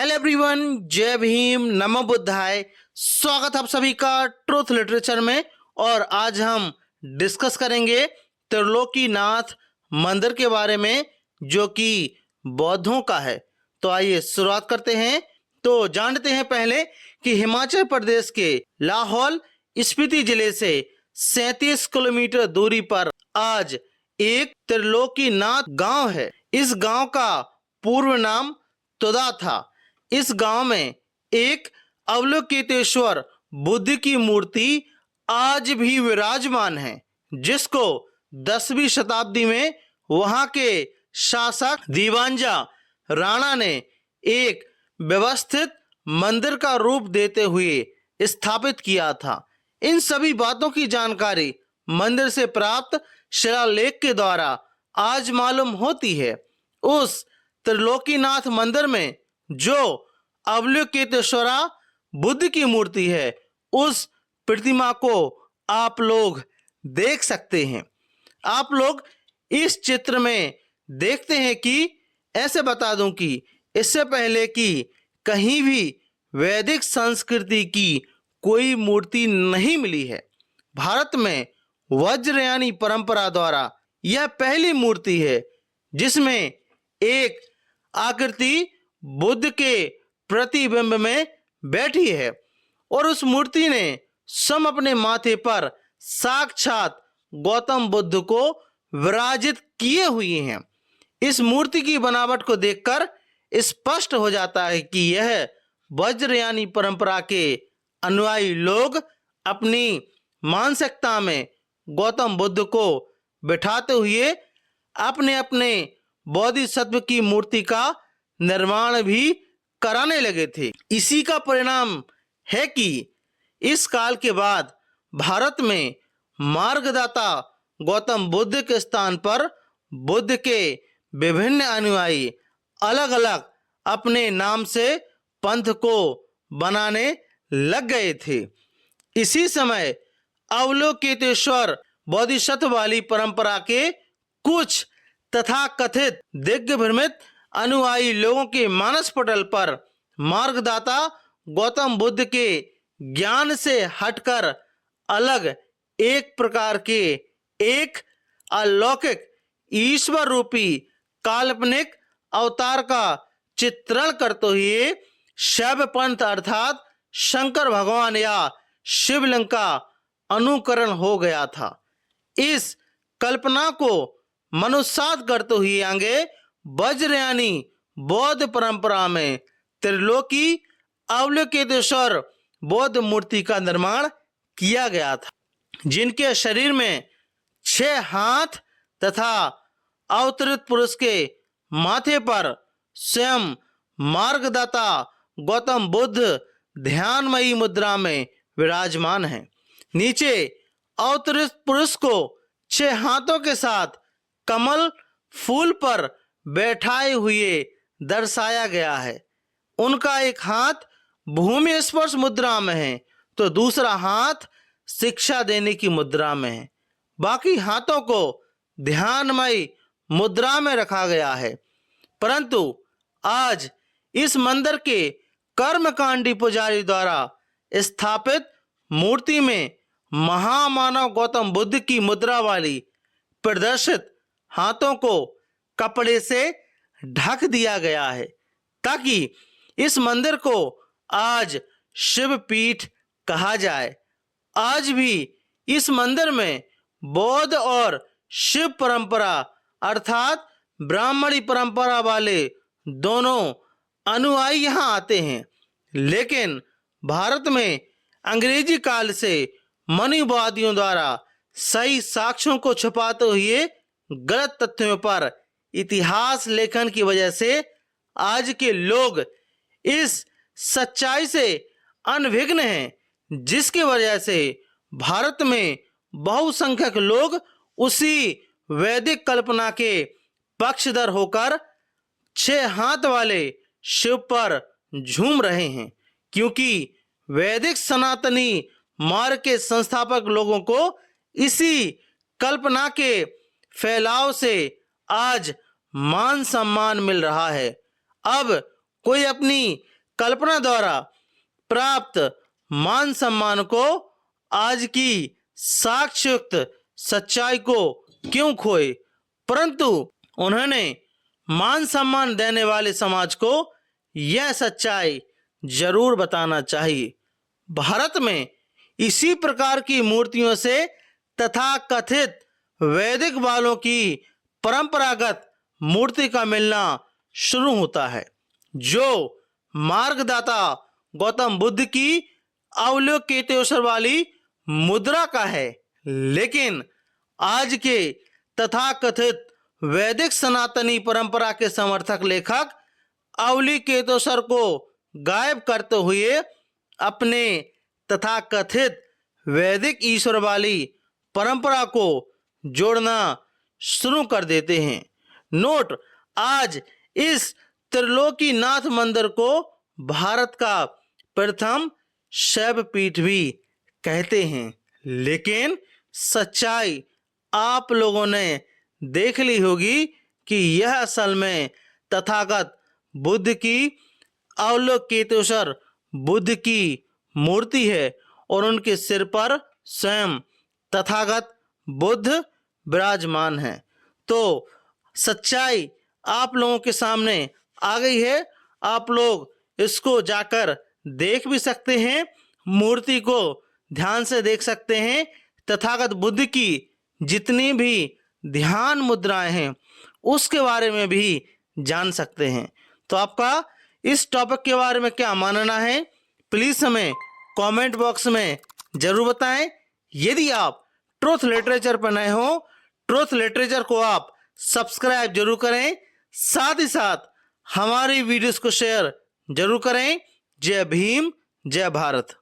Hello everyone, जय भीम, नमो बुद्धाय। स्वागत है आप सभी का ट्रूथ लिटरेचर में। और आज हम डिस्कस करेंगे त्रिलोकीनाथ मंदिर के बारे में, जो कि बौद्धों का है। तो आइए शुरुआत करते हैं। तो जानते हैं पहले कि हिमाचल प्रदेश के लाहौल स्पीति जिले से 37 किलोमीटर दूरी पर आज एक त्रिलोकीनाथ गांव है। इस गांव का पूर्व नाम तुदा था। इस गांव में एक अवलोकितेश्वर बुद्ध की मूर्ति आज भी विराजमान है, जिसको 10वीं शताब्दी में वहां के शासक दीवांजा राणा ने एक व्यवस्थित मंदिर का रूप देते हुए स्थापित किया था। इन सभी बातों की जानकारी मंदिर से प्राप्त शिलालेख के द्वारा आज मालूम होती है। उस त्रिलोकीनाथ मंदिर में जो अवलोकितेश्वरा बुद्ध की मूर्ति है, उस प्रतिमा को आप लोग देख सकते हैं। आप लोग इस चित्र में देखते हैं कि ऐसे बता दूं कि इससे पहले कि कहीं भी वैदिक संस्कृति की कोई मूर्ति नहीं मिली है। भारत में वज्रयानी परंपरा द्वारा यह पहली मूर्ति है जिसमें एक आकृति बुद्ध के प्रतिबिंब में बैठी है और उस मूर्ति ने स्वयं अपने माथे पर साक्षात गौतम बुद्ध को विराजित किए हुए हैं। इस मूर्ति की बनावट को देखकर स्पष्ट हो जाता है कि यह वज्रयानी परंपरा के अनुयायी लोग अपनी मानसिकता में गौतम बुद्ध को बिठाते हुए अपने अपने बोधिसत्व की मूर्ति का निर्माण भी कराने लगे थे। इसी का परिणाम है कि इस काल के बाद भारत में मार्गदाता गौतम बुद्ध के स्थान पर बुद्ध के विभिन्न अनुयायी अलग अलग अपने नाम से पंथ को बनाने लग गए थे। इसी समय अवलोकितेश्वर बोधिसत्व वाली परंपरा के कुछ तथाकथित दिग्भ्रमित अनुयायी लोगों के मानस पटल पर मार्गदाता गौतम बुद्ध के ज्ञान से हटकर अलग एक प्रकार के एक अलौकिक ईश्वर रूपी काल्पनिक अवतार का चित्रण करते हुए शैव पंथ अर्थात शंकर भगवान या शिवलिंग का अनुकरण हो गया था। इस कल्पना को मनुष्यात करते हुए आगे वज्रयानी बौद्ध परंपरा में त्रिलोकी अवलोकितेश्वर बौद्ध मूर्ति का निर्माण किया गया था, जिनके शरीर में 6 हाथ तथा अवतरित पुरुष के माथे पर स्वयं मार्गदाता गौतम बुद्ध ध्यानमयी मुद्रा में विराजमान है। नीचे अवतरित पुरुष को 6 हाथों के साथ कमल फूल पर बैठाए हुए दर्शाया गया है। उनका एक हाथ भूमि स्पर्श मुद्रा में है तो दूसरा हाथ शिक्षा देने की मुद्रा में है। बाकी हाथों को ध्यानमयी मुद्रा में रखा गया है। परंतु आज इस मंदिर के कर्मकांडी पुजारी द्वारा स्थापित मूर्ति में महामानव गौतम बुद्ध की मुद्रा वाली प्रदर्शित हाथों को कपड़े से ढक दिया गया है, ताकि इस मंदिर को आज शिव पीठ कहा जाए। आज भी इस मंदिर में बौद्ध और शिव परंपरा अर्थात ब्राह्मणी परंपरा वाले दोनों अनुयायी यहाँ आते हैं। लेकिन भारत में अंग्रेजी काल से मनुवादियों द्वारा सही साक्ष्यों को छुपाते हुए गलत तथ्यों पर इतिहास लेखन की वजह से आज के लोग इस सच्चाई से अनभिज्ञ हैं, जिसकी वजह से भारत में बहुसंख्यक लोग उसी वैदिक कल्पना के पक्षधर होकर 6 हाथ वाले शिव पर झूम रहे हैं, क्योंकि वैदिक सनातनी मार्ग के संस्थापक लोगों को इसी कल्पना के फैलाव से आज मान सम्मान मिल रहा है। अब कोई अपनी कल्पना द्वारा प्राप्त मान सम्मान को आज की साक्ष्ययुक्त सच्चाई को क्यों खोए, परंतु उन्होंने मान सम्मान देने वाले समाज को यह सच्चाई जरूर बताना चाहिए। भारत में इसी प्रकार की मूर्तियों से तथाकथित वैदिक बालों की परंपरागत मूर्ति का मिलना शुरू होता है, जो मार्गदाता गौतम बुद्ध की अवलोकितेश्वर वाली मुद्रा का है। लेकिन आज के तथाकथित वैदिक सनातनी परंपरा के समर्थक लेखक अवलोकितेश्वर को गायब करते हुए अपने तथाकथित वैदिक ईश्वर वाली परंपरा को जोड़ना शुरू कर देते हैं। नोट, आज इस त्रिलोकीनाथ मंदिर को भारत का प्रथम शैव पीठ भी कहते हैं, लेकिन सच्चाई आप लोगों ने देख ली होगी कि यह असल में तथागत बुद्ध की अवलोकितेश्वर बुद्ध की मूर्ति है और उनके सिर पर स्वयं तथागत बुद्ध विराजमान है। तो सच्चाई आप लोगों के सामने आ गई है, आप लोग इसको जाकर देख भी सकते हैं, मूर्ति को ध्यान से देख सकते हैं, तथागत बुद्ध की जितनी भी ध्यान मुद्राएं हैं उसके बारे में भी जान सकते हैं। तो आपका इस टॉपिक के बारे में क्या मानना है, प्लीज हमें कमेंट बॉक्स में जरूर बताएं। यदि आप ट्रुथ लिटरेचर पर नए हो, ट्रुथ लिटरेचर को आप सब्सक्राइब जरूर करें, साथ ही साथ हमारी वीडियोस को शेयर जरूर करें। जय भीम, जय भारत।